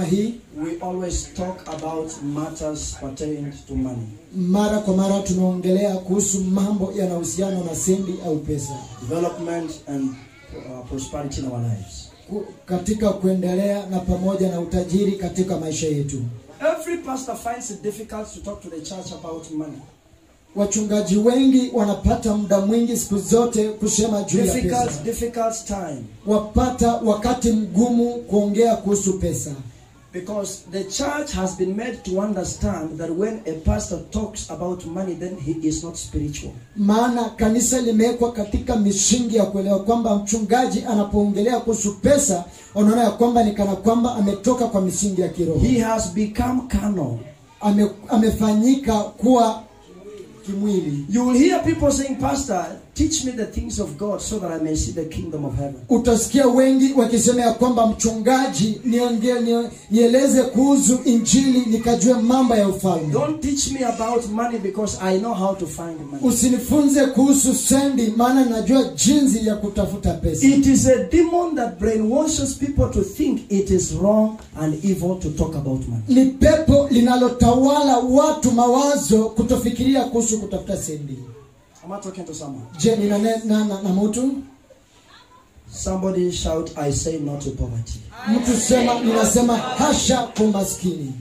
kama hii, we always talk about matters pertaining to money. mara kwa mara tunaongelea kuhusu mambo yanayohusiana na sendi au pesa, Development and prosperity in our lives. Katika kuendelea na pamoja na utajiri katika maisha yetu. Every pastor finds it difficult to talk to the church about money. Wachungaji wengi wanapata muda mwingi siku zote kusema juu ya pesa. Difficult time. Wapata wakati mgumu kuongea kuhusu pesa. Because the church has been made to understand that when a pastor talks about money, then he is not spiritual. Maana kanisa limewekwa katika misingi ya kuelewa kwamba mchungaji anapoongelea kuhusu pesa, unaona ya kwamba ni kana kwamba ametoka kwa misingi ya kiroho. He has become carnal. Amefanyika kuwa kimwili. You will hear people saying, Pastor, teach me the things of God so that I may see the kingdom of heaven. Utasikia wengi wakisema ya kwamba mchungaji, nieleze kuhusu injili nikajue mambo ya ufalme. Don't teach me about money because I know how to find money. Usinifunze kuhusu sendi, maana najua jinsi ya kutafuta pesa. It is a demon that brainwashes people to think it is wrong and evil to talk about money. Ni pepo linalotawala watu mawazo kutofikiria kuhusu kutafuta sendi. Am I talking to someone? Je, na mtu? Somebody shout, I say no to poverty. Mtu sema, ninasema hasha kwa maskini.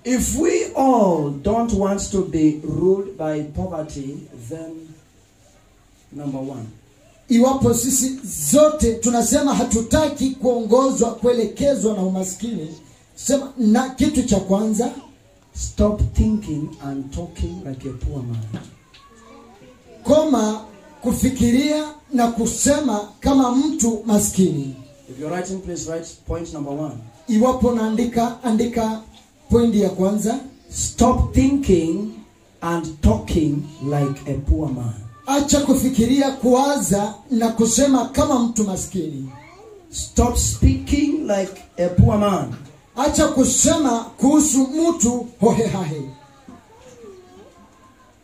If we all don't want to be ruled by poverty, then number one. Iwapo sisi zote tunasema hatutaki kuongozwa, kuelekezwa na umaskini, sema na kitu cha kwanza, stop thinking and talking like a poor man. Koma kufikiria na kusema kama mtu maskini. If you're writing, please write point number one. Iwapo andika pointi ya kwanza. Stop thinking and talking like a poor man. Acha kufikiria, kuwaza na kusema kama mtu maskini. Stop speaking like a poor man. Acha kusema kuhusu mtu hohehahe.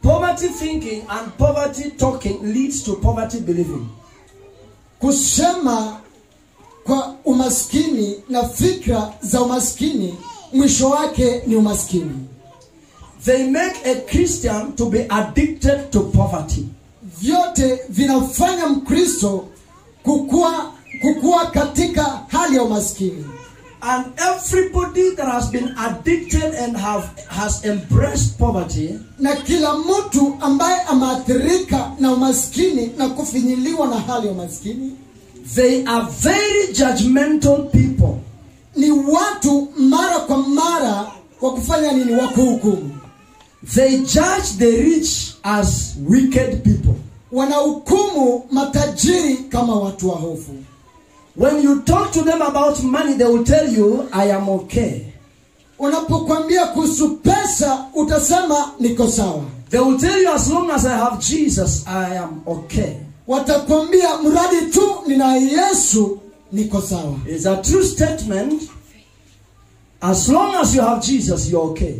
Poverty thinking and poverty talking leads to poverty believing. Kusema kwa umaskini na fikra za umaskini, mwisho wake ni umaskini. They make a Christian to be addicted to poverty. Vyote vinafanya Mkristo kukua katika hali ya umaskini. And everybody that has been addicted and has embraced poverty, na kila mtu ambaye ameathirika na umaskini na kufinyiliwa na hali ya umaskini, they are very judgmental people. Ni watu mara kwa mara wa kufanya nini? Wa kuhukumu. They judge the rich as wicked people. Wanahukumu matajiri kama watu wa hofu. When you talk to them about money, they will tell you, I am okay. Unapokuambia kuhusu pesa, utasema niko sawa. They will tell you, as long as I have Jesus, I am okay. Watakwambia mradi tu nina Yesu niko sawa. It's a true statement. As long as you have Jesus, you're okay.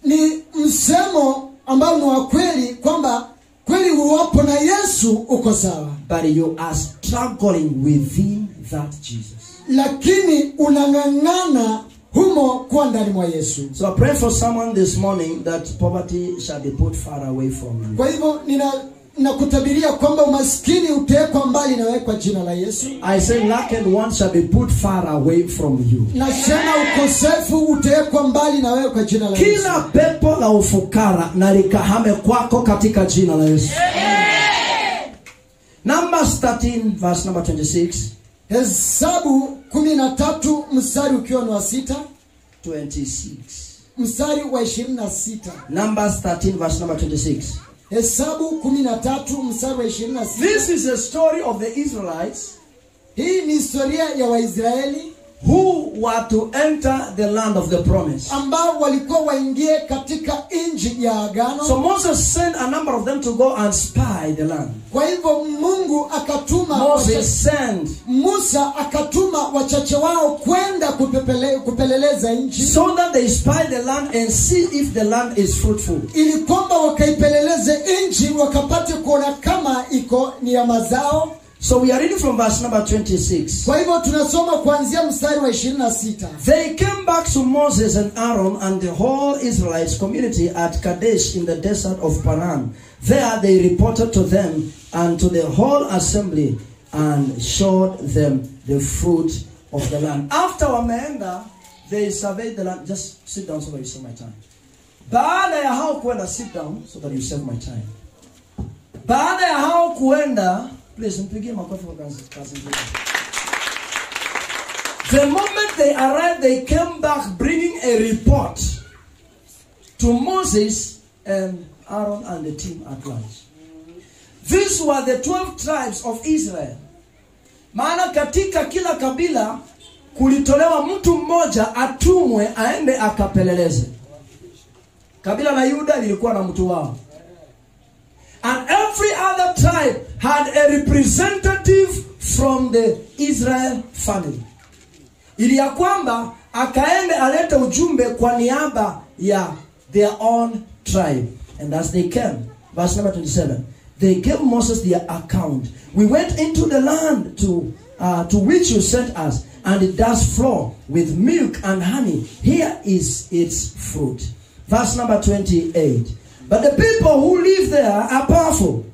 Ni msemo ambao ni wa kweli kwamba kweli uwapo na Yesu uko sawa. But you are struggling within that Jesus. Lakini unang'ang'ana humo kwa ndani mwa Yesu. So I pray for someone this morning that poverty shall be put far away from you. Kwa hivyo ninakutabiria kwamba umaskini utawekwa mbali na wewe kwa jina la Yesu. I say lack and want shall be put far away from you. Nasema ukosefu utawekwa mbali na wewe kwa jina la Yesu. Kila pepo la ufukara na likahame kwako katika jina la Yesu. Numbers 13 verse number 26. Hesabu 13 mstari ukiwa ni wa 6. 26. Mstari wa 26. Numbers 13 verse number 26. Hesabu 13 mstari wa 26. This is a story of the Israelites. Hii ni historia ya Waisraeli who were to enter the land of the promise. ambao walikuwa waingie katika nchi ya agano. So Moses sent a number of them to go and spy the land. Kwa hivyo Mungu akatuma Musa akatuma wachache wao kwenda kupeleleza nchi. So that they spy the land and see if the land is fruitful. Ili kwamba wakaipeleleze nchi wakapate kuona kama iko ni ya mazao. So we are reading from verse number 26. Kwa hivyo tunasoma kuanzia mstari wa 26. They came back to Moses and Aaron and the whole Israelites community at Kadesh in the desert of Paran. There they reported to them and to the whole assembly and showed them the fruit of the land. After wameenda, they surveyed the land. Just sit down so that you save my time. Baada ya hao kuenda, sit down so that you save my time. Baada ya hao kuenda, please mpigie makofi kwa kazi nzuri. The moment they arrived, they came back bringing a report to Moses and Aaron and the team at large. These were the 12 tribes of Israel. Maana katika kila kabila kulitolewa mtu mmoja atumwe aende akapeleleze. Kabila la Yuda lilikuwa na mtu wao. And every other tribe had a representative from the Israel family. Ili ya kwamba akaende alete ujumbe kwa niaba ya their own tribe. And as they came, verse number 27, they gave Moses their account. We went into the land to which you sent us, and it does flow with milk and honey. Here is its fruit. Verse number 28. But the people who live there are powerful,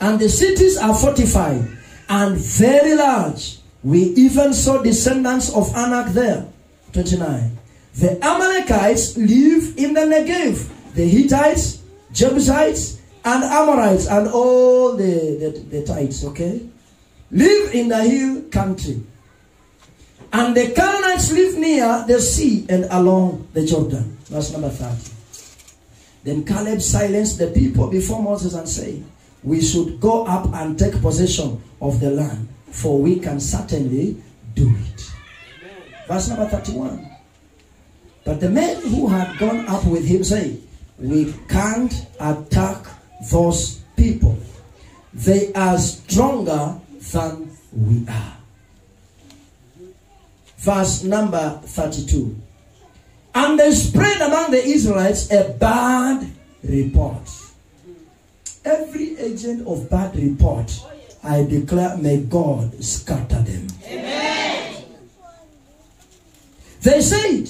and the cities are fortified and very large. We even saw descendants of Anak there. 29. The Amalekites live in the Negev. The Hittites, Jebusites, and Amorites, and all the Tites, okay, live in the hill country. And the Canaanites live near the sea and along the Jordan. Verse number 30. Then Caleb silenced the people before Moses and said, we should go up and take possession of the land, for we can certainly do it. Amen. Verse number 31. But the men who had gone up with him said, we can't attack those people. They are stronger than we are. Verse number 32. And they spread among the Israelites a bad report. Every agent of bad report, I declare, may God scatter them. Amen. They said,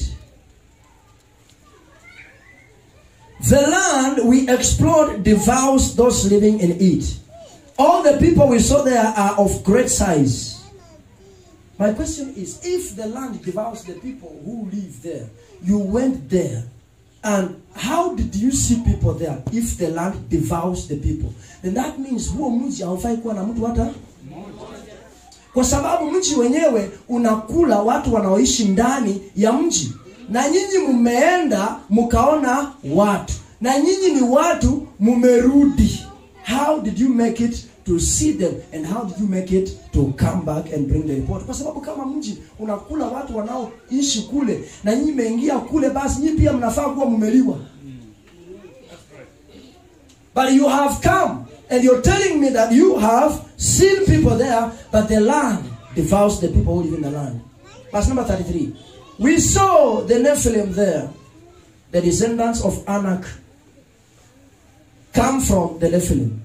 the land we explored devours those living in it. All the people we saw there are of great size. My question is, if the land devours the people who live there, you went there, and how did you see people there if the land devours the people? Then that means huo mji haufai kuwa na mtu hata mmoja. Kwa sababu mji wenyewe unakula watu wanaoishi ndani ya mji. Na nyinyi mumeenda mukaona watu. Na nyinyi ni watu mumerudi. How did you make it to see them, and how did you make it to come back and bring the report? Kwa sababu kama mji unakula watu wanaoishi kule na nyinyi mmeingia kule, basi nyinyi pia mnafaa kuwa mumeliwa. But you have come and you're telling me that you have seen people there, but the land devours the people who live in the land. Verse number 33. We saw the Nephilim there, the descendants of Anak come from the Nephilim.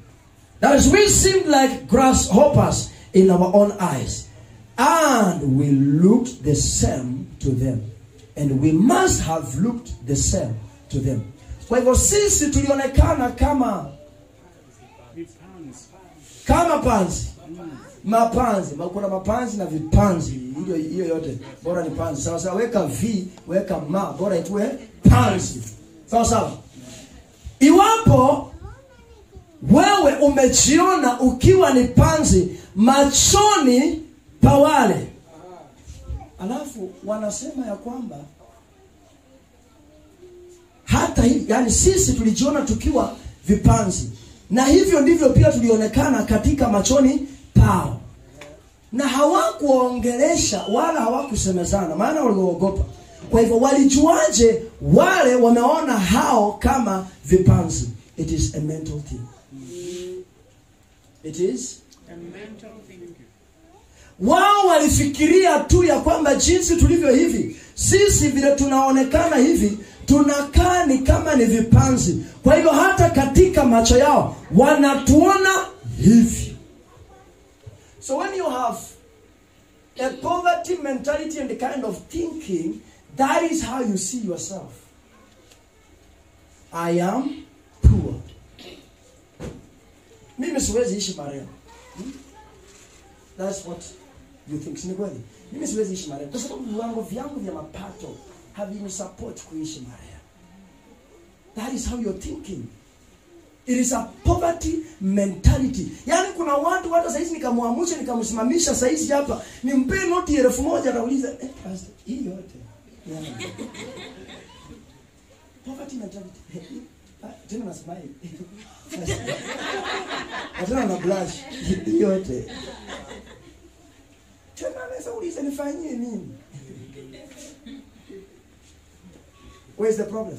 That is, we seemed like grasshoppers in our own eyes. And we looked the same to them. And we must have looked the same to them. Kwa hivyo sisi tulionekana kama panzi. Mapanzi. Kuna mapanzi na vipanzi. Hiyo yote. Bora ni panzi. Sawa sawa, weka V, weka ma. Bora ituwe panzi. Sawa sawa. Iwapo wewe umejiona ukiwa ni panzi machoni pa wale, alafu wanasema ya kwamba hata hivi, yani sisi tulijiona tukiwa vipanzi, na hivyo ndivyo pia tulionekana katika machoni pao, na hawakuongelesha wala hawakusemezana, maana waliogopa. Kwa hivyo walijuaje wale wameona hao kama vipanzi? It is a mental thing. It is a mental thing. Wao walifikiria tu ya kwamba jinsi tulivyo hivi, sisi vile tunaonekana hivi, tunakaa ni kama ni vipanzi. Kwa hivyo hata katika macho yao wanatuona hivi. So when you have a poverty mentality and the kind of thinking, that is how you see yourself. I am poor. Mimi siwezi ishi marehemu. That's what you think. Si kweli? Mimi siwezi ishi marehemu. Kwa sababu viwango vyangu vya mapato havinisupport kuishi marehemu. That is how you're thinking. It is a poverty mentality. Yaani kuna watu hata saizi nikamwamusha nikamsimamisha saizi hapa nimpe noti 1000 anauliza pastor hii yote. Yeah. Poverty mentality. Tena na smile. Tena na blush. Hii yote. Tena anaweza uliza nifanyie nini? Where's the problem?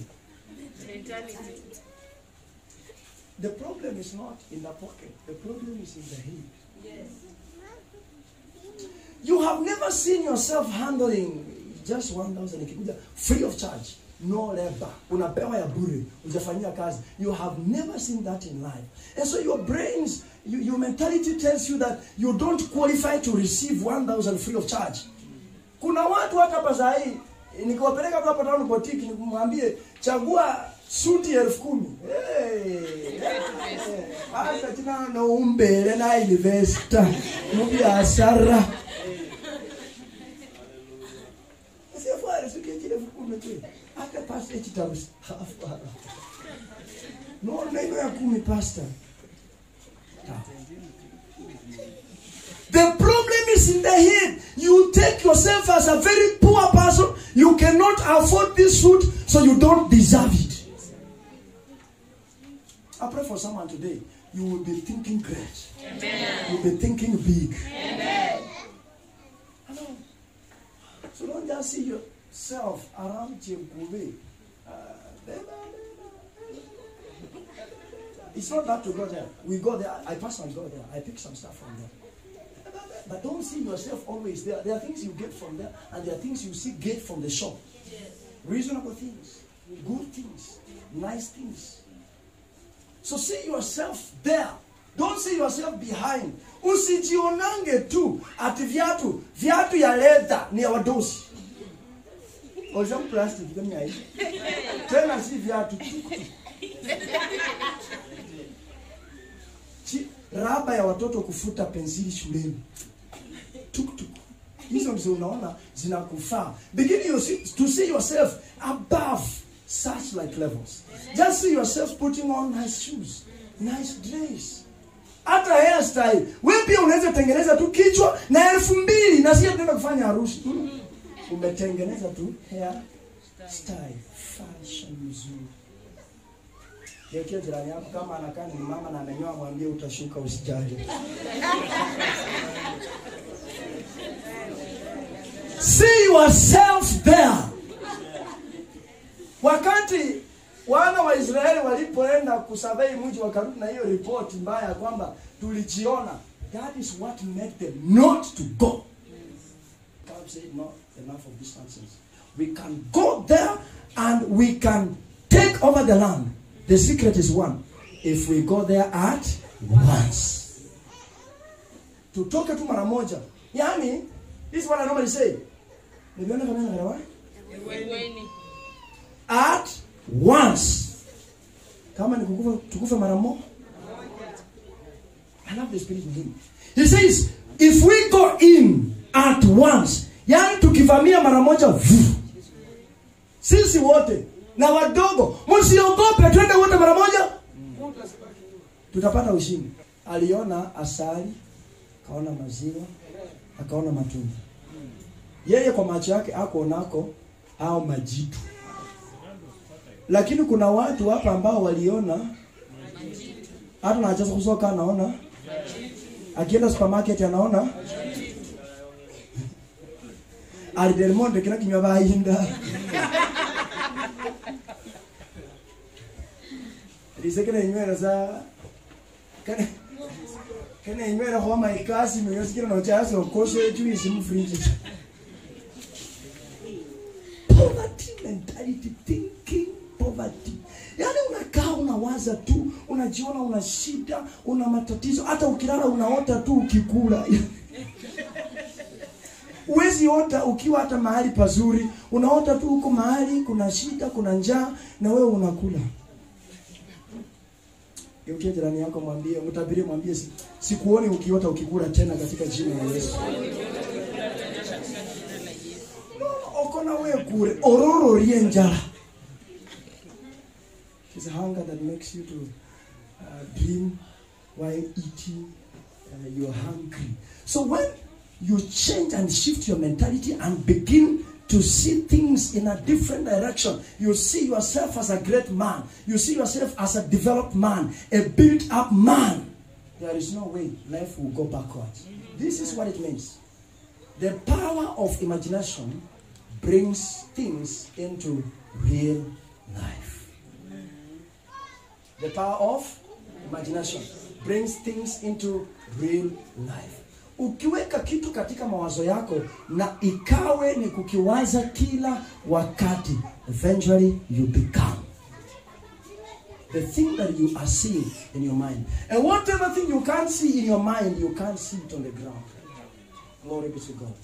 Mentality. The problem is not in the pocket. The problem is in the head. Yes. You have never seen yourself handling just 1,000 ikikuja free of charge. No labor. Unapewa ya bure. Ujafanyia kazi. You have never seen that in life. And so your brains, your mentality tells you that you don't qualify to receive 1,000 free of charge. Kuna watu hata hapa saa hii nikiwapeleka hapa town boutique nikumwambie chagua suti 10,000. Hata tena na umbele na investor. Mubi asara. Sio fare suti 10,000 tu. Hata past 8,000. No neno ya 10 pastor. The problem is in the head. You take yourself as a very poor person. You cannot afford this suit, so you don't deserve it. I pray for someone today. You will be thinking great. Amen. You will be thinking big. Amen. Hello. So don't just see yourself around Jemkube. It's not that to go there. We go there. I personally go there. I pick some stuff from there. But don't see yourself always there. There are things you get from there, and there are things you see get from the shop. Yes. Reasonable things, good things, nice things. So see yourself there. Don't see yourself behind. Usijionange tu ati viatu ya leather ni ya wadosi. Oja plastic kama ya hivi. Tena si viatu tu. Raba ya watoto kufuta pensili shuleni. Tuk. Hizo ndizo unaona zinakufaa. Begin to see yourself above such like levels. Just see yourself putting on nice shoes, nice dress. Hata hairstyle. Wewe pia unaweza tengeneza tu kichwa na 2,000 na sio tena kufanya harusi. Umetengeneza tu hair style, fashion mzuri. Yeye jirani yako kama anakaa ni mama na amenyoa mwambie utashuka usijali. See yourself there. Wakati wana wa Israeli walipoenda kusurvey mji wakarudi na hiyo report mbaya kwamba tulijiona, that is what made them not to go. God said no, enough of this nonsense. We can go there and we can take over the land. The secret is one. If we go there at once. Tutoke tu mara moja. Yani, this is what I normally say. At once. Kama ni tukufe mara moja. I love the spirit in him. He says, if we go in at once, yani tukivamia mara moja, sisi wote na wadogo, msiogope, twende wote mara moja. Tutapata ushindi. Aliona asali, akaona maziwa, akaona matunda. Yeye kwa macho yake hakuonako au majitu. Lakini kuna watu hapa ambao waliona hata na achaza kusoka anaona. Akienda supermarket anaona. Alidelmonde kila kinywa bainda. Disekena inywera za kana inywera homa ikasi mwesikira no chaso koshe juice mu fridge. Poverty mentality, thinking poverty. Yani unakaa unawaza tu unajiona una shida, una matatizo, hata ukilala unaota tu ukikula. Uwezi ota ukiwa hata mahali pazuri, unaota tu uko mahali kuna shida, kuna njaa na wewe unakula. Yukie jirani yako mwambie, mtabirie mwambie, sikuoni ukiota ukikula tena katika jina la Yesu. Okona wewe kure ororo rienjala. It's a hunger that makes you to dream while eating. You're hungry. So when you change and shift your mentality and begin to see things in a different direction, you see yourself as a great man. You see yourself as a developed man, a built-up man. There is no way life will go backwards. This is what it means. The power of imagination brings things into real life. The power of imagination brings things into real life. Ukiweka kitu katika mawazo yako na ikawe ni kukiwaza kila wakati, eventually you become the thing that you are seeing in your mind. And whatever thing you can't see in your mind, you can't see it on the ground. Glory be to God.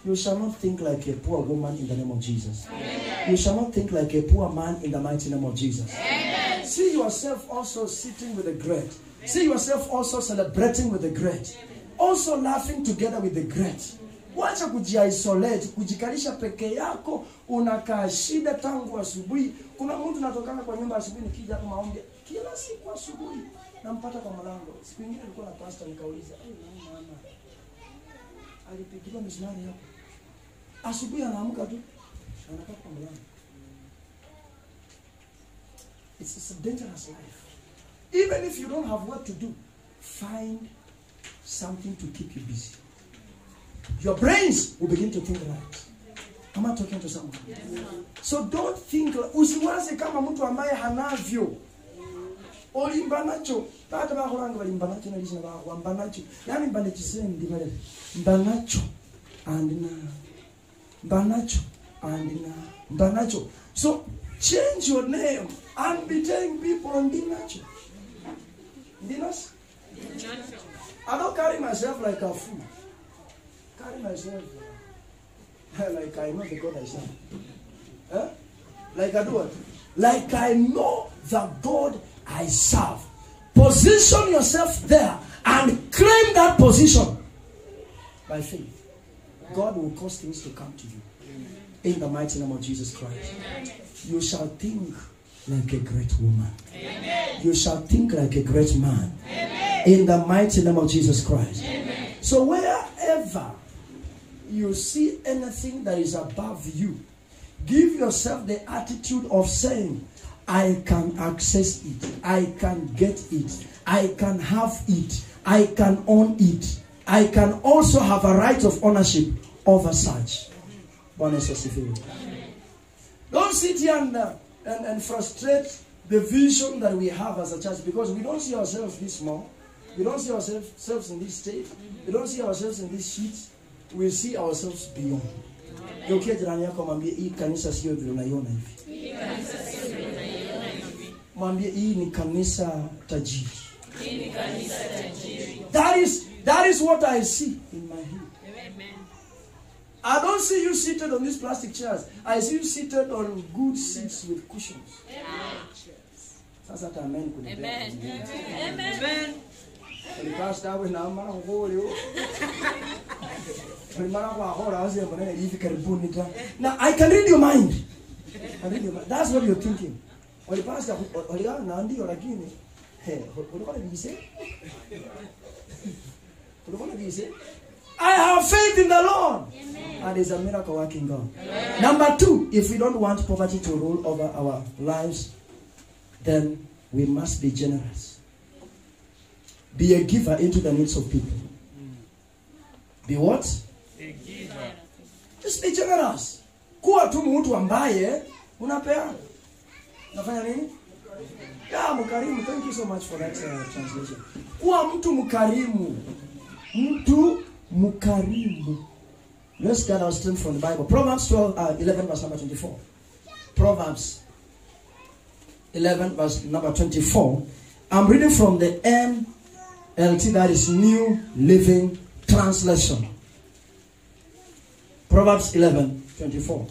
You shall not think like a poor woman in the name of Jesus. Amen. You shall not think like a poor man in the mighty name of Jesus. Amen. See yourself also sitting with the great. See yourself also celebrating with the great. Also laughing together with the great. Wacha kujiisolate, kujikalisha peke yako, unakaa shida tangu asubuhi. Kuna mtu natokana kwa nyumba asubuhi nikija kwa maombi kila siku asubuhi nampata kwa mlango. Siku nyingine nilikuwa na pastor nikauliza, mama alipigiwa misumari hapo. Asubuhi anaamka tu anakaa kwa mlango. It's a dangerous life. Even if you don't have work to do, find something to keep you busy. Your brains will begin to think right. Am I talking to someone? Yes, so don't think, usiwaze kama mtu ambaye hanavyo. Olimbanacho, tata ba horanga olimbanacho na lishina ba wambanacho. Yani mbanacho sendi bale. Mbanacho and mbanacho. So change your name and be telling people Ndinacho. Ndinas? I don't carry myself like a fool. Carry myself like I know the God I serve. Huh? Like I do what? Like I know the God I serve. Position yourself there and claim that position by faith. God will cause things to come to you. In the mighty name of Jesus Christ. Amen. You shall think like a great woman. Amen. You shall think like a great man. Amen. In the mighty name of Jesus Christ. Amen. So wherever you see anything that is above you, give yourself the attitude of saying, I can access it. I can get it. I can have it. I can own it. I can also have a right of ownership over such. Don't sit here and frustrate the vision that we have as a church, because we don't see ourselves this small. We don't see ourselves in this state. We don't see ourselves in this sheet. We see ourselves beyond. Yokia jirani yako mwambie hii kanisa sio vile unaiona hivi. Mwambie hii ni kanisa tajiri. That is what I see in my head. I don't see you seated on these plastic chairs. I see you seated on good seats with cushions. That's what amen. Amen. Amen. Now I can read your mind. That's what you're thinking. I have faith in the Lord. Amen. And it's a miracle working God. Amen. Number 2, if we don't want poverty to rule over our lives, then we must be generous. Be a giver into the needs of people. Be what? A giver. Just be generous. Kuwa tu mtu ambaye unapeana. Unafanya nini? Ya mkarimu. Thank you so much for that translation. Kuwa mtu mkarimu. Mtu mukarimu. Let's get our strength from the Bible. Proverbs 11 verse number 24. Proverbs 11 verse number 24. I'm reading from the NLT, that is New Living Translation. Proverbs 11:24.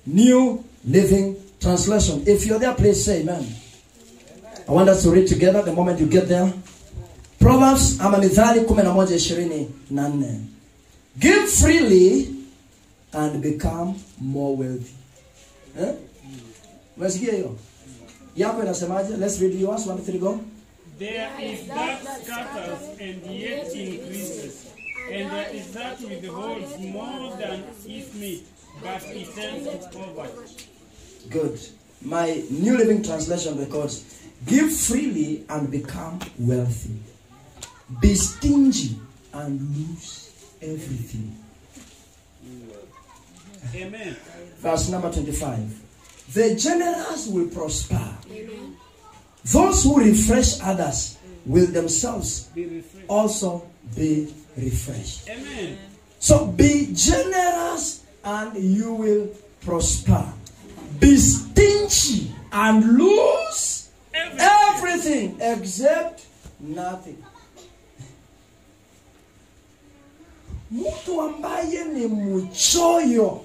New Living Translation. If you're there, please say amen. I want us to read together the moment you get there. Proverbs ama Mithali 11:24. Give freely and become more wealthy. Umesikia hiyo? Yako inasemaje? Let's read yours. 1, 2, 3, go. There is that scatters and yet increases, and there is that withholds more than is meet, but it tends to poverty. Good. My New Living Translation records, give freely and become wealthy. Be stingy and lose everything. Amen. Verse number 25. The generous will prosper. Amen. Those who refresh others will themselves also be refreshed. Amen. So be generous and you will prosper. Be stingy and lose everything except nothing. Mtu ambaye ni mchoyo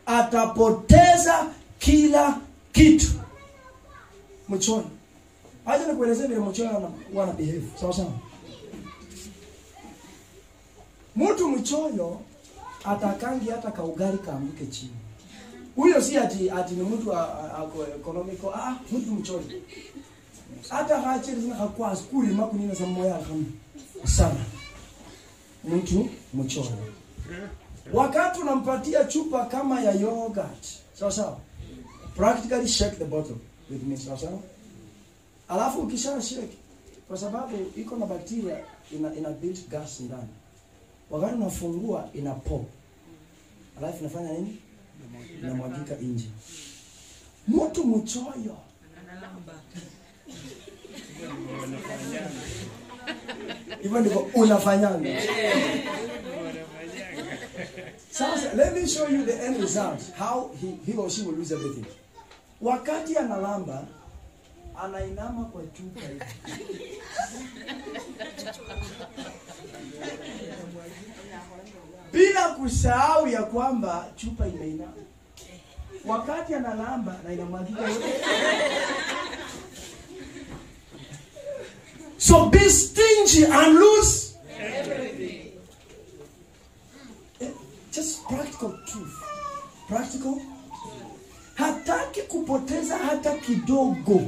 atapoteza kila kitu. Mchoyo. Acha nikuelezee vile mchoyo wana behave. Sawa sawa. Mtu mchoyo atakangi hata kaugali kaanguke chini. Huyo si ati ni mtu ako economical. Mtu mchoyo. Hata hachiri zina hakwa skuli makunina za moya kama sana. Mtu mchoyo. Wakati unampatia chupa kama ya yogurt, sawa sawa, practically shake the bottle with me, sawa sawa. Alafu ukisha shake, kwa sababu iko na bacteria ina build gas ndani. Wakati unafungua ina pop. Alafu inafanya nini? Inamwagika nje. Mtu mchoyo analamba. Hivyo ndivyo unafanyanga. So, let me show you the end result. How he or she will lose everything. Wakati analamba, anainama kwa chupa hivi. Bila kusahau ya kwamba chupa imeinama. Wakati analamba na inamwagika yote. So be stingy and lose everything. Just practical truth. Practical. Hataki kupoteza hata kidogo.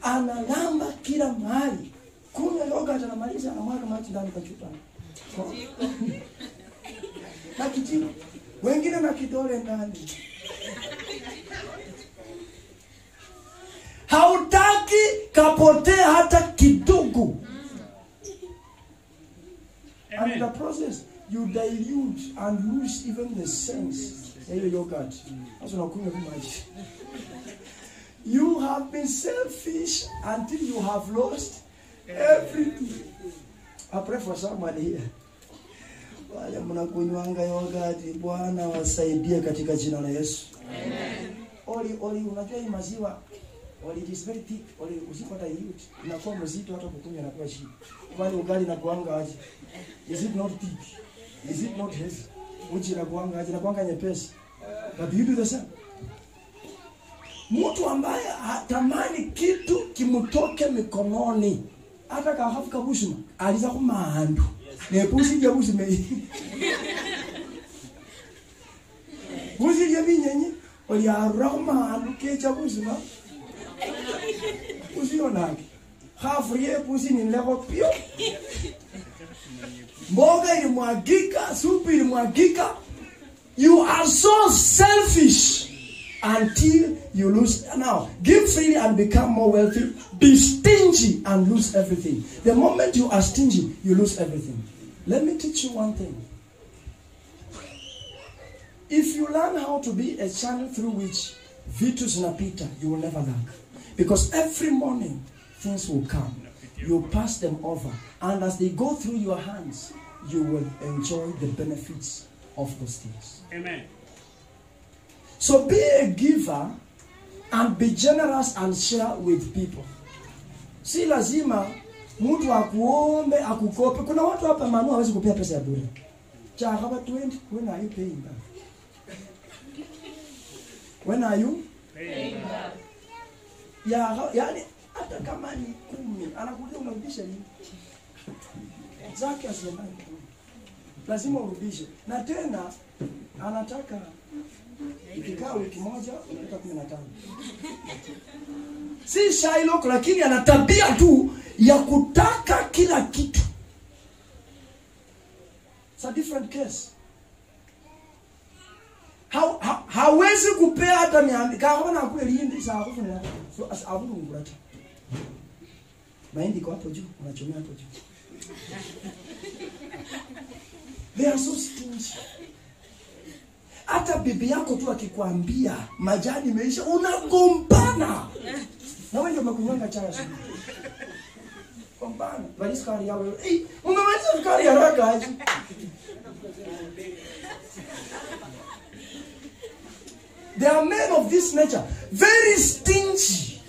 Analamba kila mahali. Kunywa yogurt anamaliza anamwaga maji ndani kwa chupa. Na kijiko. Wengine na kidole ndani. Hautaki kapotea hata kidogo. And in the process, you dilute and lose even the sense. Yogurt. You have been selfish until you have lost everything. I pray for someone here. Wale mnakunywanga yogurt, Bwana wasaidie katika jina la Yesu. Amen. Oli unajua hii maziwa it is very thick. Usipata hiyo inakuwa mzito hata kukunywa na kwa shida. Kwani ugali na kuanga aje? Is it not thick? Is it not heavy? Uji na kuanga aje? Na kuanga nyepesi. But you do the same. Mtu ambaye hatamani kitu kimtoke mikononi hata kahafuka bushima aliza kumahandu. Nepusi ya bushime. Bushi ya binyenyi oli aroma anuke cha bushima. Usionaki. Hafrie pusi ni lego pio. Mboga ilimwagika, supu ilimwagika. You are so selfish until you lose. Now, give freely and become more wealthy. Be stingy and lose everything. The moment you are stingy, you lose everything. Let me teach you one thing. If you learn how to be a channel through which vitus napita, you will never lack. Because every morning, things will come. You pass them over. And as they go through your hands, you will enjoy the benefits of those things. Amen. So be a giver and be generous and share with people. Si lazima mtu akuombe akukope. Kuna watu hapa Manu hawezi kupea pesa ya bure. Cha hapa 20, when are you paying back? When are you paying back? Yani hata kama ni 10 anakuja unarudisha nini? Zake asemani. Lazima urudishe. Na tena anataka ikikaa wiki moja unaleta 15. Si Shylock, lakini ana tabia tu ya kutaka kila kitu. It's a different case. Hawezi kupea hata 100. Kama na kule lindi saa hapo na so asabu ngurata. Mahindi kwa hapo juu, unachomea hapo juu. They are so stingy. Hata bibi yako tu akikwambia majani imeisha unagombana. Na wewe ndio umekunyonga chai asubuhi. Gombana. Bali sukari yao. Umemaliza sukari haraka aje. They are men of this nature, very stingy.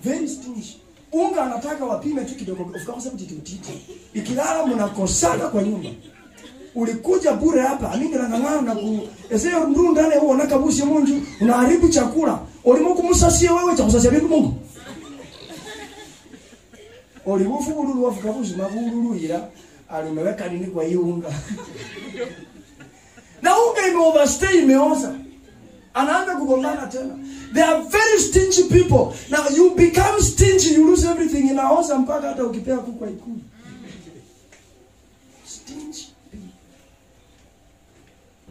Very stingy. Unga anataka wapime tu kidogo, ufika sababu tititi. Ikilala mnakosana kwa nyumba. Ulikuja bure hapa, amingira ngangana na ku eseo nduru ndane huo nakabushi munju, unaharibu chakula. Ulimoku musasie wewe cha kusasia bintu Mungu. Ulibufu bululu wafuka bushi mabululu ila alimeweka nini kwa hiyo unga. Na unga imeoverstay imeoza. Anaanza kugombana tena. They are very stingy people. Now you become stingy, you lose everything. Inaoza mpaka hata ukipea kuku haikuli. Stingy.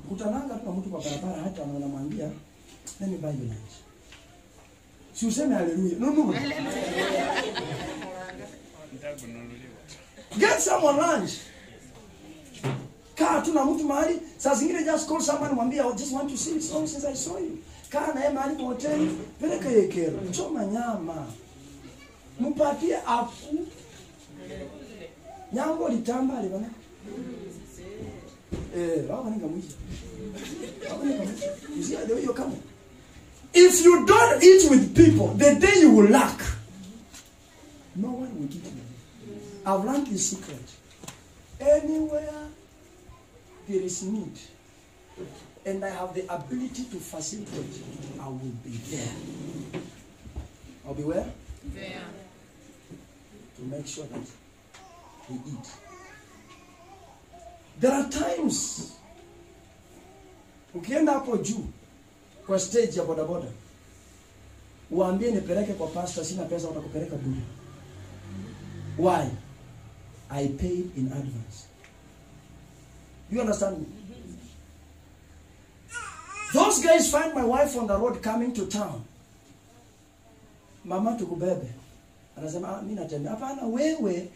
Kutananga tu mtu kwa barabara hata anamwambia let me buy you lunch. Si useme haleluya. No. Get someone lunch. Kaa tu na mtu mahali, saa zingine just call someone mwambie I just want to see this long since I saw you. Kaa na yeye mahali kwa hoteli, peleka yekero, choma nyama. Mpatie aku. Nyambo litamba alibana. Wao ni kamuji. You see the way you come. If you don't eat with people, the day you will lack, no one will eat with you. I've learned this secret. Anywhere there is need, and I have the ability to facilitate, I will be there. I'll be where? There. To make sure that we eat. There are times, ukienda hapo juu, kwa stage ya bodaboda, uambie nipeleke kwa pastor, sina pesa watakupeleka bure. Why? I paid in advance. You understand me? Those guys find my wife on the road coming to town. Mama tukubebe. Anasema mimi natembea. Hapana wewe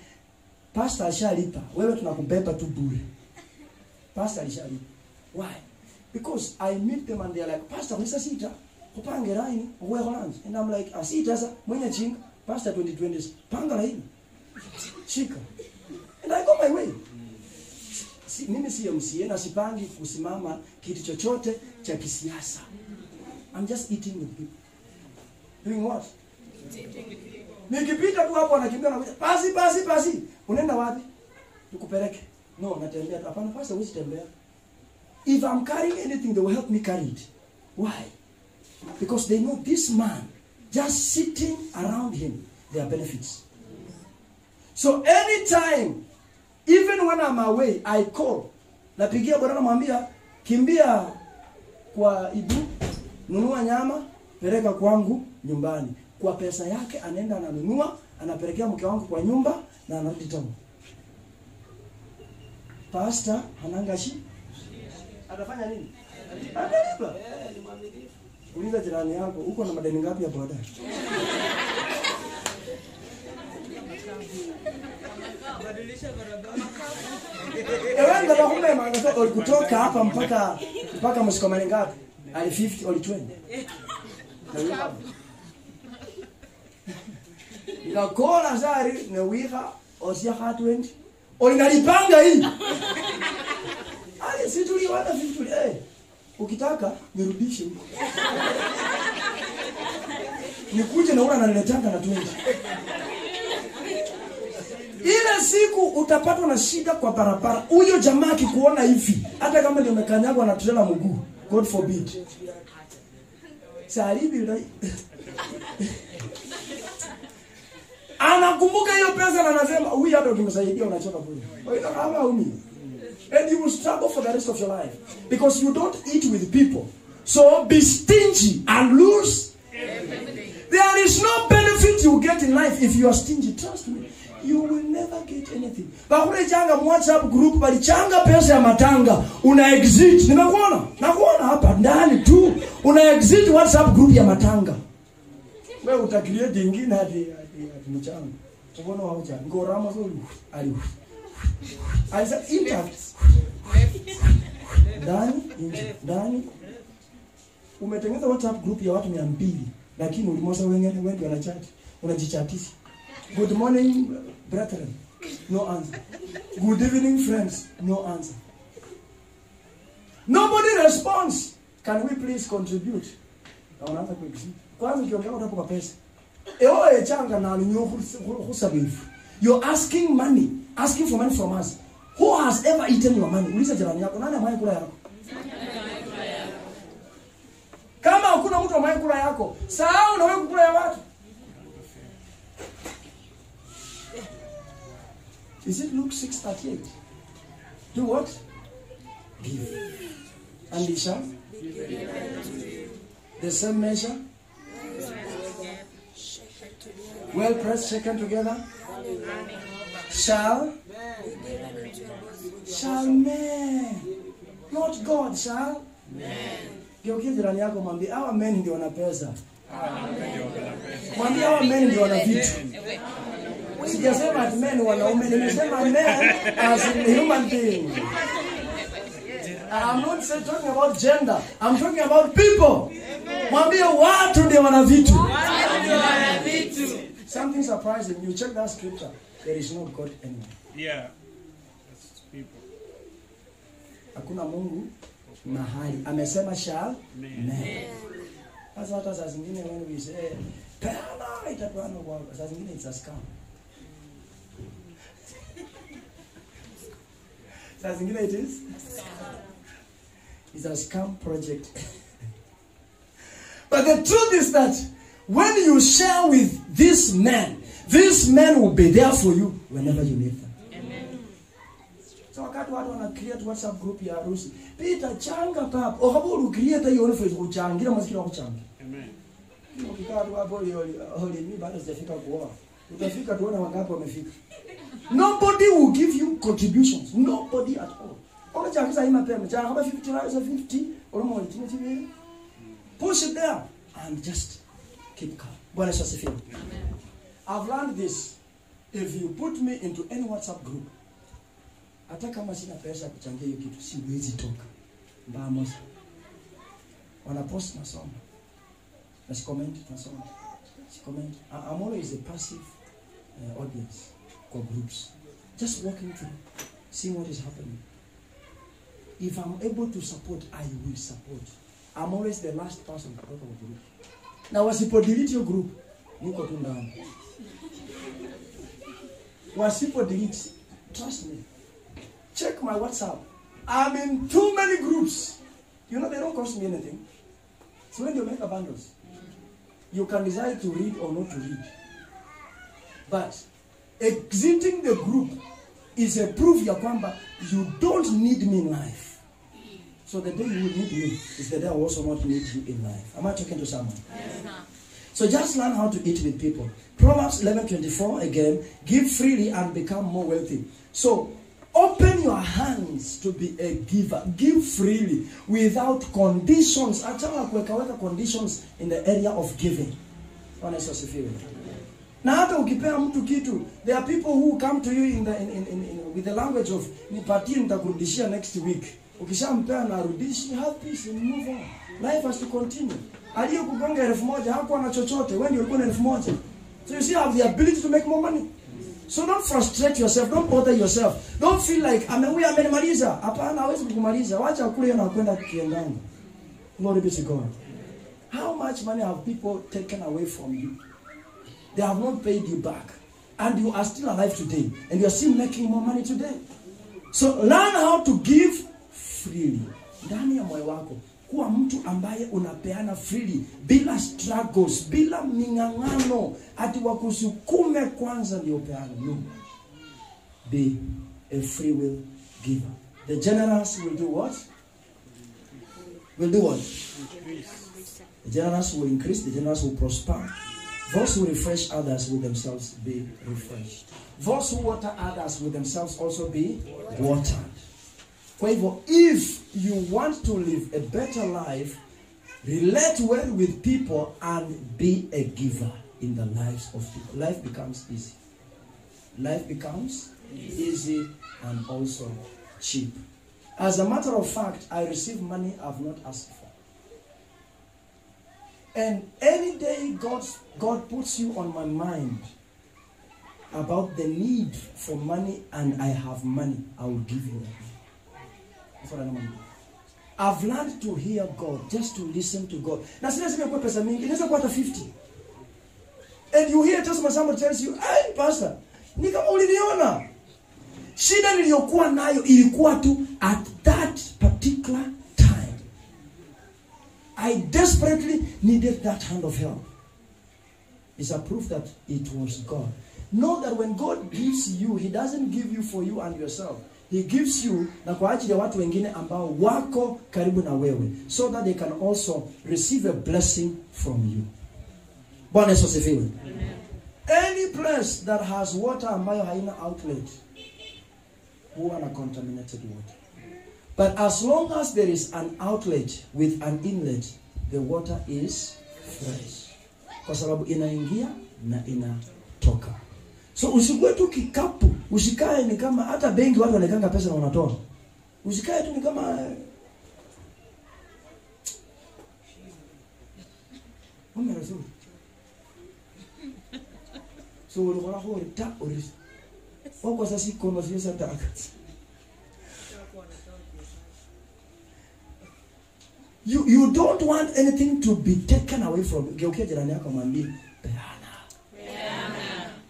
pastor ashalipa. Wewe tunakubeba tu bure. Pastor ashalipa. Why? Because I meet them and they are like, Pastor, Mr. Sita, kupange line, uwe Holland. And I'm like, Asita sa mwenye chinga, Pastor 2020, panga line. Chika. And I go my way. Mimi si MCA na sipangi kusimama kitu chochote cha kisiasa. I'm just eating with people. Doing what? Nikipita tu hapo anakimbia na pasi. Unaenda wapi? Tukupeleke. No, natembea. Hapana pasa wewe tembea. If I'm carrying anything, they will help me carry it. Why? Because they know this man, just sitting around him, there are benefits. So anytime, even when I'm away, I call. Napigia bwana namwambia, kimbia kwa Ibu, nunua nyama, peleka kwangu nyumbani. Kwa pesa yake anaenda ananunua, anapelekea mke wangu kwa nyumba na anarudi tena. Pastor hanangashi atafanya nini? Atalipa. Uliza jirani yako, uko na madeni ngapi ya boda? Badilisha barabara. Ewe ndio hume mangaso kutoka hapa mpaka msikomani ngapi? Ali 50 oli 20. Nikakola zari na wiha osia 20. Olinalipanga hii. Ali situli wala 50. Ukitaka nirudishe huko. Nikuje na ule ananiletanga na 20. Ile siku utapatwa na shida kwa barabara. Huyo jamaa akikuona hivi, hata kama ndio umekanyagwa na trailer mguu, God forbid. Saribi ndio. Anakumbuka hiyo pesa na anasema, "Huyu hata ukimsaidia unachoka bure." Wewe kama umi. And you will struggle for the rest of your life because you don't eat with people. So be stingy and lose everything. There is no benefit you get in life if you are stingy. Trust me. You will never get anything. Bakule changa WhatsApp group bali changa pesa ya matanga una exit. Nimekuona? Nakuona hapa ndani tu. Una exit WhatsApp group ya matanga. Wewe utakreate nyingine hadi mchanga. Unaona wacha ngorama zuri ali. Aisa impact. Ndani umetengeneza WhatsApp group ya watu 200 lakini ulimosa wengi wanachat. Unajichatisha. Good morning, brethren. No answer. Good evening, friends. No answer. Nobody responds. Can we please contribute? Unaanza kuexit. Kwanza ukiongea utapo kwa pesa. Ewe changa na husabifu. You're asking money. Asking for money from us. Who has ever eaten your money? Uliza jirani yako. Nani ambaye kula yako? Kama hakuna mtu ambaye kula yako, sahau na wewe kula ya watu. Is it Luke 6:38? Do what? Give. And he shall? The same measure? Well pressed, shaken together? Shall men. Not God, shall men. Geukia jirani yako mwambie hawa men ndio wana pesa. Mwambie hawa men ndio wana vitu. Sijasema ati men wanaume, nimesema men as a human being. I'm not talking about gender. I'm talking about people. Mwambie watu ndio wana vitu. Something surprising. You check that scripture. There is no God anymore. Yeah. That's people. Hakuna Mungu mahali. Amesema shall men. Sasa hata saa zingine when we say peana itakuana kwa saa zingine it's a scam. Saa zingine it is it's a scam project. But the truth is that when you share with these men will be there for you whenever you need them. Amen. So wakati watu wana create WhatsApp group ya harusi, Peter changa pap, okabulu create hiyo on Facebook uchangira masikira kuchanga. Amen. Ukikaa tu hapo mimi bado sijafika kuoa. Utafika tuone wangapi wamefika. Nobody will give you contributions. Nobody at all. Ona changiza hii mapema. Changa kama 50 or more. Push it there and just keep calm. Bwana Yesu asifiwe. I've learned this. If you put me into any WhatsApp group, hata kama sina pesa kuchangia hiyo kitu, siwezi toka. Vamos. Wana post na soma. Na comment na soma. Comment. I'm always a passive audience for groups. Just walking through, seeing what is happening. If I'm able to support, I will support. I'm always the last person to go to a group. Now, wasipo delete your group, niko tu ndani. Wasipo delete, trust me. Check my WhatsApp. I'm in too many groups. You know, they don't cost me anything. So when you make a bundles, you can decide to read or not to read. But exiting the group is a proof ya kwamba you don't need me in life. So the day you will need me is the day I also not need you in life. Am I talking to someone? Yes. So just learn how to eat with people. Proverbs 11:24 again, give freely and become more wealthy. So open your hands to be a giver. Give freely without conditions. Achana kuweka conditions in the area of giving. Bwana Yesu asifiwe. Na hata ukipea mtu kitu, there are people who come to you in with the language of nipatie nitakurudishia next week. Ukishampea na rudishi, have peace and move on. Life has to continue. Aliyokugonga 1,000 hakuwa na chochote, wewe ndio ulikuwa na 1,000. So you still have the ability to make more money. So don't frustrate yourself, don't bother yourself. Don't feel like amenimaliza. Hapana, hawezi kukumaliza. Wacha kule na kwenda kiendani. Glory be to God. How much much money have people taken away from you? They have not paid you back. And you are still alive today. And you are still making more money today. So learn how to give freely. Ndani ya moyo wako. Kuwa mtu ambaye unapeana freely. Bila struggles. Bila mingangano. Ati wakusukume kwanza ndio upeane. No. Be a free will giver. The generous will do what? Will do what? The generous will increase. The generous will prosper. Those who refresh others will themselves be refreshed. Those who water others will themselves also be watered. Kwa hivyo, if you want to live a better life, relate well with people and be a giver in the lives of people. Life becomes easy. Life becomes easy and also cheap. As a matter of fact, I receive money I've not asked for. And any day God puts you on my mind about the need for money and I have money, I will give you that. That's what I know. I've learned to hear God, just to listen to God. Na sina sema kwa pesa mingi, inaweza kuwa hata 50. And you hear just when somebody tells you, "Hey, pastor, ni kama uliniona." Shida niliyokuwa nayo ilikuwa tu at that particular time. I desperately needed that hand of help. It's a proof that it was God. Know that when God gives you, He doesn't give you for you and yourself. He gives you na kwa ajili ya watu wengine ambao wako karibu na wewe, so that they can also receive a blessing from you. Bwana Yesu asifiwe. Any place that has water ambayo haina outlet huwa na contaminated water. But as long as there is an outlet with an inlet, the water is fresh. Kwa sababu inaingia na inatoka. So usikuwe tu kikapu, usikae ni kama hata benki watu wanakanga pesa na wanatoa. Usikae tu ni kama umerazuri. So ulikuwa hori ta oris. Wako sasa kama sasa taka. You don't want anything to be taken away from you. Geukia jirani yako mwambie peana.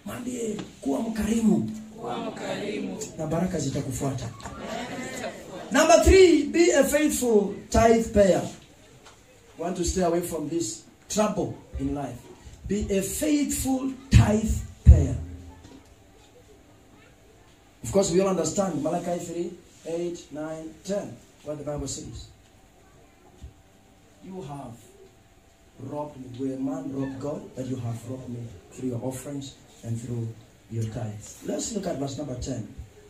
Mwambie kuwa mkarimu. Na baraka zitakufuata. Number 3, be a faithful tithe payer. Want to stay away from this trouble in life. Be a faithful tithe payer. Of course, we all understand Malachi 3, 8, 9, 10, what the Bible says. You have robbed me. Where man robbed God, but you have robbed me through your offerings and through your tithes. Let's look at verse number 10.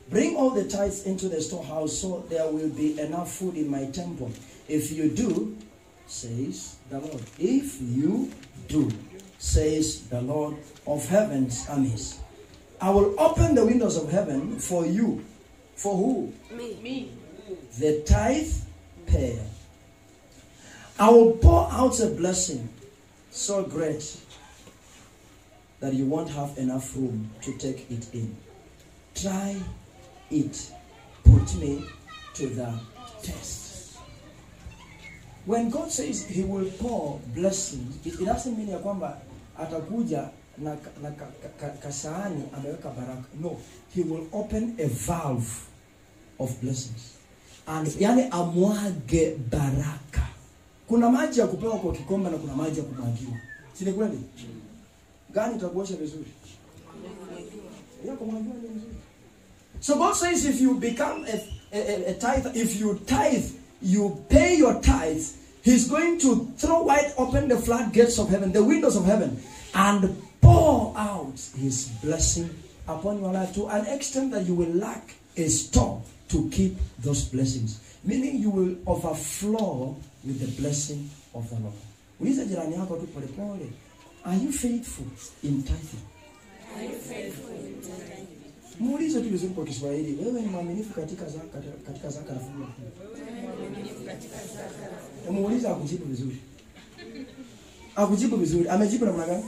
Bring all the tithes into the storehouse, so there will be enough food in my temple. If you do, says the Lord. If you do, says the Lord of heaven's armies. I will open the windows of heaven for you. For who? Me. The tithe payer. I will pour out a blessing so great that you won't have enough room to take it in. Try it. Put me to the test. When God says He will pour blessings, it doesn't mean ya kwamba atakuja na kasahani ameweka baraka. No, He will open a valve of blessings. And yani amwage baraka. Kuna maji ya kupewa kwa kikombe na kuna maji ya kumwagiwa. Si ni kweli? Gani itakuosha vizuri? Ya kumwagiwa ni vizuri. So God says if you become a tithe, if you tithe, you pay your tithes, He's going to throw wide open the floodgates of heaven, the windows of heaven, and pour out His blessing upon your life to an extent that you will lack a store to keep those blessings. Meaning you will overflow with the blessing of the Lord. Uliza jirani yako tu pole pole. Are you faithful in tithing? Are you faithful in tithing? Muulize tu vizuri kwa Kiswahili. Wewe ni mwaminifu katika zaka na fungu. Muulize akujibu vizuri. Akujibu vizuri. Amejibu namna gani?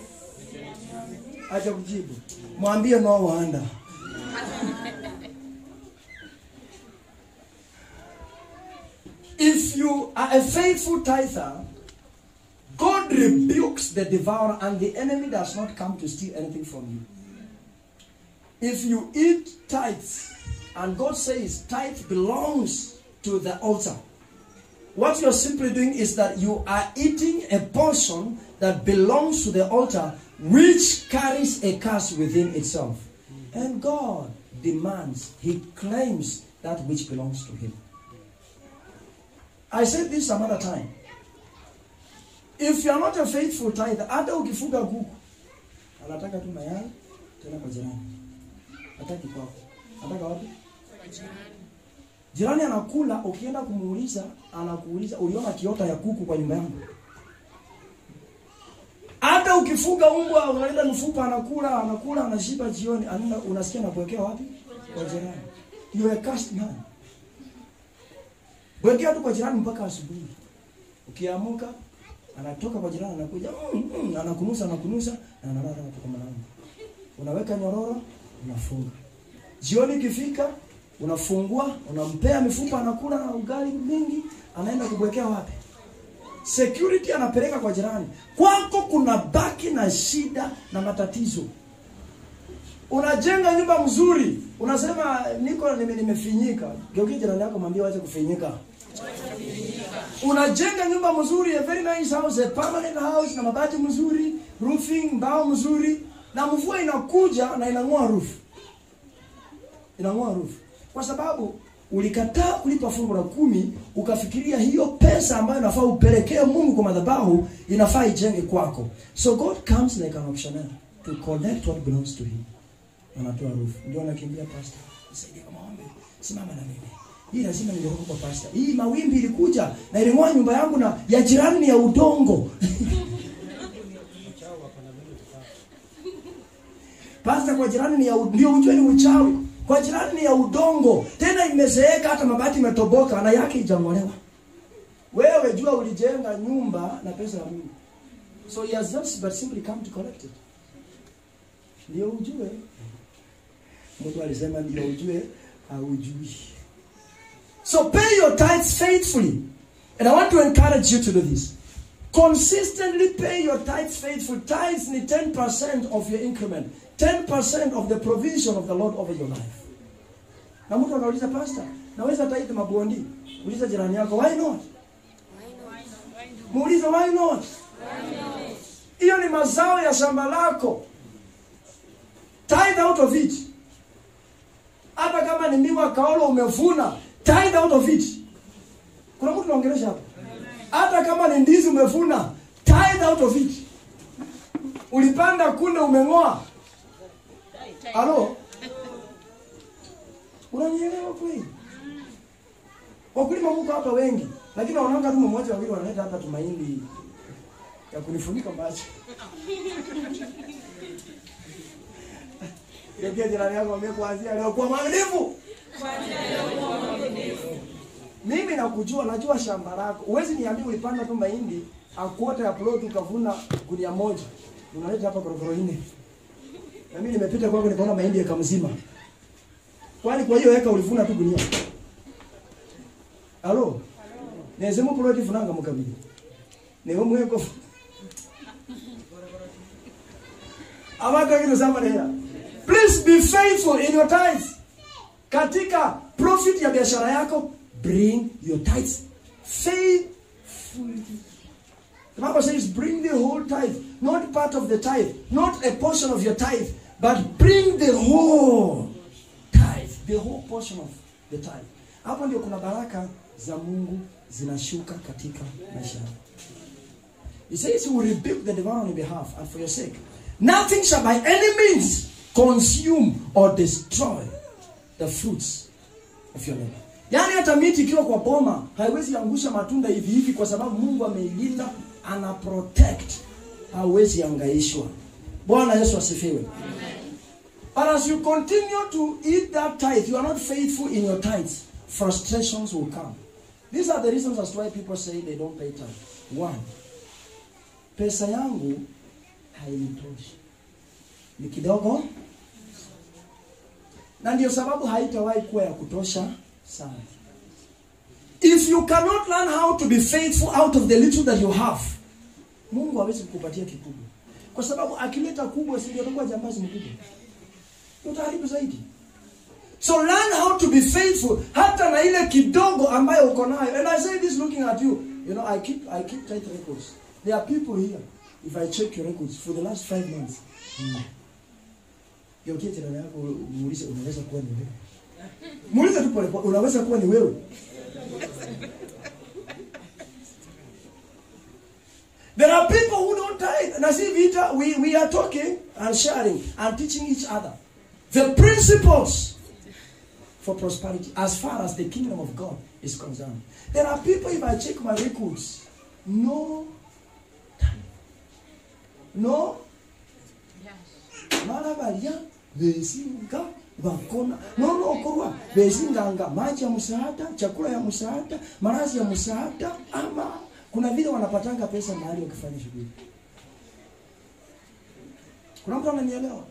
Acha kujibu. Mwambie no wonder. If you are a faithful tither, God God rebukes the devourer, and the enemy does not come to steal anything from you. If you eat tithes, and God says tithe belongs to the altar, what you're simply doing is that you are eating a portion that belongs to the altar, which carries a curse within itself. And God demands, He claims that which belongs to Him. I said this some other time. If you are not a faithful tither, hata ukifuga kuku, anataka tu mayai tena kwa jirani. Hataki kwako. Anataka wapi? Kwa jirani. Jirani anakula, ukienda kumuuliza, anakuuliza uliona kiota ya kuku kwa nyumba yangu? Hata ukifuga mbwa, unaenda mfupa anakula anashiba jioni, unasikia anakuwekea wapi? Kwa jirani. You are a cursed man. Wekea tu kwa jirani mpaka asubuhi. Ukiamuka, anatoka kwa jirani anakuja, anakunusa na analala kwa mlango. Unaweka nyororo, unafunga. Jioni ikifika, unafungua, unampea mifupa, anakula na ugali mingi, anaenda kubwekea wapi? Security anapeleka kwa jirani. Kwako kuna baki na shida na matatizo. Unajenga nyumba mzuri, unasema nimefinyika. Geukia jirani yako mwambie waache kufinyika. Unajenga nyumba mzuri, a very nice house, a permanent house, na mabati mzuri, roofing, mbao mzuri, na mvua inakuja na inang'oa roof. Inang'oa roof. Kwa sababu ulikataa kulipa fungu la 10, ukafikiria hiyo pesa ambayo inafaa upelekee Mungu kwa madhabahu inafaa ijenge kwako. So God comes like an auctioneer to collect what belongs to Him. Anatoa roof. Ndio anakimbia pastor. Nisaidie kama ombe. Simama na mimi. Hii lazima nirudi kwa pastor. Hii mawimbi ilikuja na iling'oa nyumba yangu na ya jirani ni ya udongo. Pastor, kwa jirani ni ya ndio ujue ni uchawi. Kwa jirani ni ya udongo. Tena imezeeka, hata mabati imetoboka na yake ijangolewa. Wewe jua ulijenga nyumba na pesa ya Mungu. So he has just but simply come to collect it. Ndio ujue. Mungu alisema ndio ujue haujui. So pay your tithes faithfully. And I want to encourage you to do this. Consistently pay your tithes faithfully. Tithes need 10% of your increment. 10% of the provision of the Lord over your life. Na mtu anauliza pastor, naweza tithe mabondi? Uliza jirani yako, why not? Muulize why not? Hiyo ni mazao ya shamba lako. Tithe out of it. Hata kama ni miwa kaolo umevuna, tithe out of it. Kuna mtu anaongelesha hapo. Hata kama ni ndizi umevuna, tithe out of it. Ulipanda kunde umeng'oa. Halo? Unanielewa kweli? Wakulima mko hapa wengi, lakini wanaanga tu mmoja wawili wanaleta hapa tumaini ya kunifunika macho. Ndio jirani yangu amekuanzia leo kwa mwaminifu. Mimi nakujua, najua shamba lako. Uwezi niambia ulipanda tu mahindi, akuota ya plot ukavuna gunia moja. Unaleta hapa korokoro 4. Na mimi nimepita kwako nikaona mahindi eka mzima. Kwani kwa hiyo eka ulivuna tu gunia? Halo? Nezemu plot funanga mukabili. Newe mweko. Amaka kitu sama lea. Please be faithful in your tithes. Katika profit ya biashara yako, bring your tithes faithfully. The Bible says bring the whole tithe, not part of the tithe, not a portion of your tithe, but bring the whole tithe, the whole portion of the tithe. Hapo ndio kuna baraka za Mungu zinashuka katika maisha yako. He says he will rebuke the devourer on your behalf and for your sake. Nothing shall by any means consume or destroy the fruits of your labor. Yaani hata miti ikiwa kwa boma haiwezi angusha matunda hivi hivi kwa sababu Mungu ameilinda, ana protect, haiwezi angaishwa. Bwana Yesu asifiwe. Amen. But as you continue to eat that tithe, you are not faithful in your tithes, frustrations will come. These are the reasons as to why people say they don't pay tithe. 1, pesa yangu hainitoshi. Ni kidogo. Na ndio sababu haitawahi kuwa ya kutosha sana. If you cannot learn how to be faithful out of the little that you have, Mungu hawezi kukupatia kikubwa. Kwa sababu akileta kubwa si ndio atakuwa jambazi mkubwa. Utaharibu zaidi. So learn how to be faithful hata na ile kidogo ambayo uko nayo. And I say this looking at you. You know, I keep tight records. There are people here. If I check your records for the last 5 months. Yote tena yako muulize unaweza kuwa ni wewe. Muulize tu pole pole unaweza kuwa ni wewe. There are people who don't tithe. Na si vita, we are talking and sharing and teaching each other the principles for prosperity as far as the kingdom of God is concerned. There are people, if I check my records, no Malabalia, Bezinga, Bakona, no, Korwa, Bezinganga, maji ya msaada, chakula ya msaada, marazi ya msaada, ama kuna vile wanapatanga pesa mahali wakifanya shughuli. Kuna mtu ananielewa?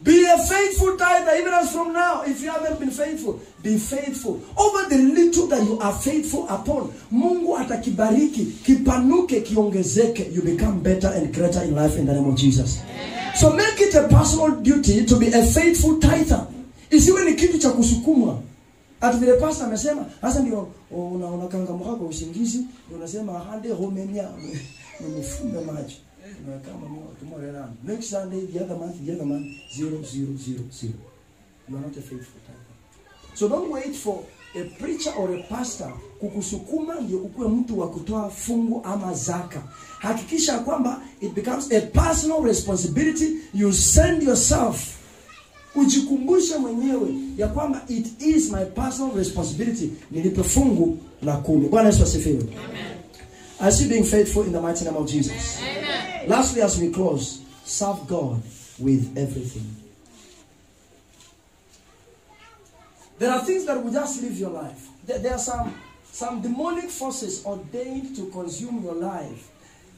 Be a faithful tither even as from now. If you haven't been faithful, be faithful. Over the little that you are faithful upon, Mungu atakibariki, kipanuke, kiongezeke. You become better and greater in life in the name of Jesus. So make it a personal duty to be a faithful tither. Isiwe ni kitu cha kusukumwa. Ati vile pastor amesema, hasa ndio unakangamka kwa usingizi, unasema hande homenia nimefunga maji. Next Sunday, the other month, 0, 0, 0. You are not a faithful tither. So don't wait for a preacher or a pastor kukusukuma ndio ukue mtu wa kutoa fungu ama zaka. Hakikisha kwamba it becomes a personal responsibility. You send yourself. Ujikumbushe mwenyewe ya kwamba it is my personal responsibility nilipe fungu la 10. Bwana Yesu asifiwe. Amen. I see being faithful in the mighty name of Jesus. Amen. Lastly, as we close, serve God with everything. There are things that will just live your life. There are some demonic forces ordained to consume your life.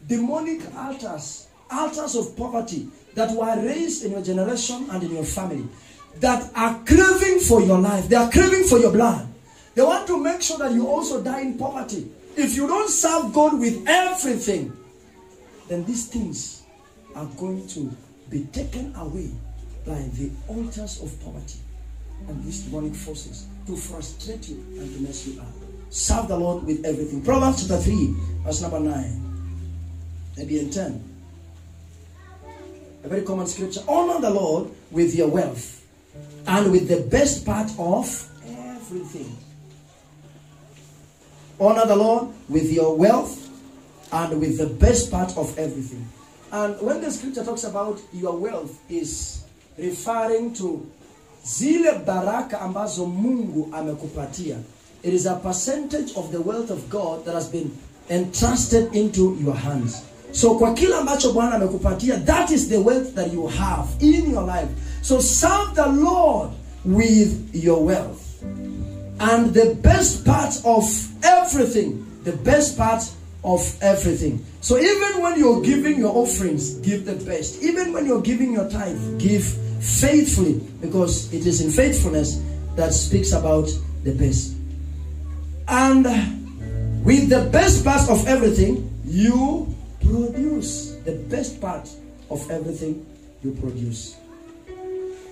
Demonic altars of poverty that were raised in your generation and in your family that are craving for your life. They are craving for your blood. They want to make sure that you also die in poverty. If you don't serve God with everything, then these things are going to be taken away by the altars of poverty and these demonic forces to frustrate you and to mess you up. Serve the Lord with everything. Proverbs chapter 3, verse number 9. Maybe in 10. A very common scripture. Honor the Lord with your wealth and with the best part of everything. Honor the Lord with your wealth and with the best part of everything. And when the scripture talks about your wealth, is referring to zile baraka ambazo Mungu amekupatia. It is a percentage of the wealth of God that has been entrusted into your hands. So kwa kila ambacho Bwana amekupatia, that is the wealth that you have in your life. So serve the Lord with your wealth. And the best part of everything. The best part of everything. So even when you're giving your offerings, give the best. Even when you're giving your tithe, give faithfully. Because it is in faithfulness that speaks about the best. And with the best part of everything, you produce. The best part of everything, you produce.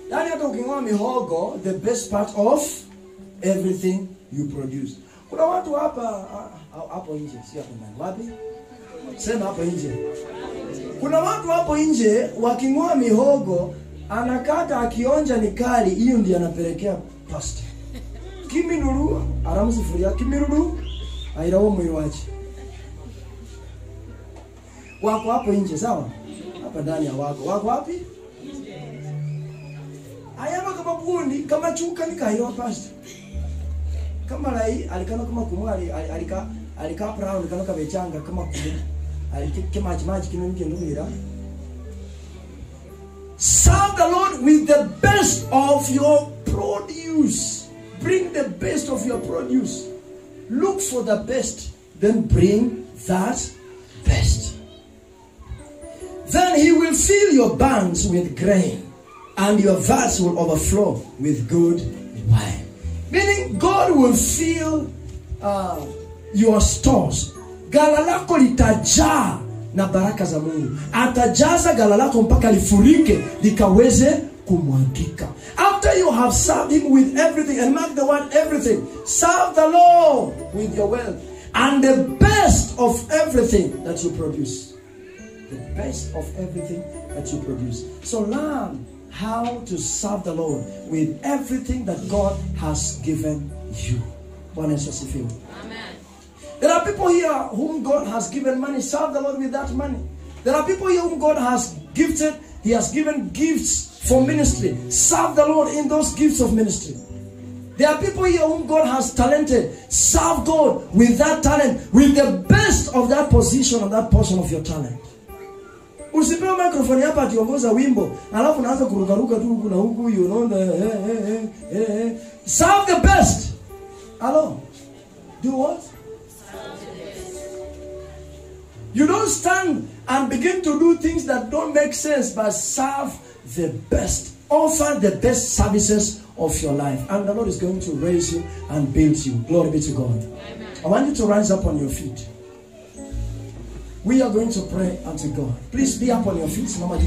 Yani hata ukingoa mihogo, the best part of everything you produce. Kuna watu hapo nje, si hapo ndani. Wapi? Sema hapo nje. Kuna watu hapo nje wakingoa mihogo, anakata akionja ni kali, hiyo ndiyo anapelekea pastor. Kiminuru, aramusi furia kiminuru, airawo mwiwachi. Wako hapo nje, sawa? Hapa ndani wako. Wako wapi? Ayama kama bundi, kama chuka ni kairo pastor. Kama lai alikana kama kumwali alika brown kama kabechanga kama kumu alike maji kino nje ndumira. Serve the Lord with the best of your produce. Bring the best of your produce. Look for the best, then bring that best. Then he will fill your barns with grain, and your vats will overflow with good wine. Meaning God will fill your stores. Gala lako litajaa na baraka za Mungu. Atajaza gala lako mpaka lifurike likaweze kumwagika. After you have served him with everything, and mark the word everything, serve the Lord with your wealth and the best of everything that you produce. The best of everything that you produce. So learn how to serve the Lord with everything that God has given you. Amen. There are people here whom God has given money. Serve the Lord with that money. There are people here whom God has gifted. He has given gifts for ministry. Serve the Lord in those gifts of ministry. There are people here whom God has talented. Serve God with that talent, with the best of that position or that portion of your talent. Usipewe microphone hapa akiongoza wimbo, alafu unaanza kurukaruka tu huku na huku, you know, serve the best. Hello. Do what? You don't stand and begin to do things that don't make sense, but serve the best. Offer the best services of your life. And the Lord is going to raise you and build you. Glory be to God. Amen. I want you to rise up on your feet. We are going to pray unto God. Please be up on your feet. Mama,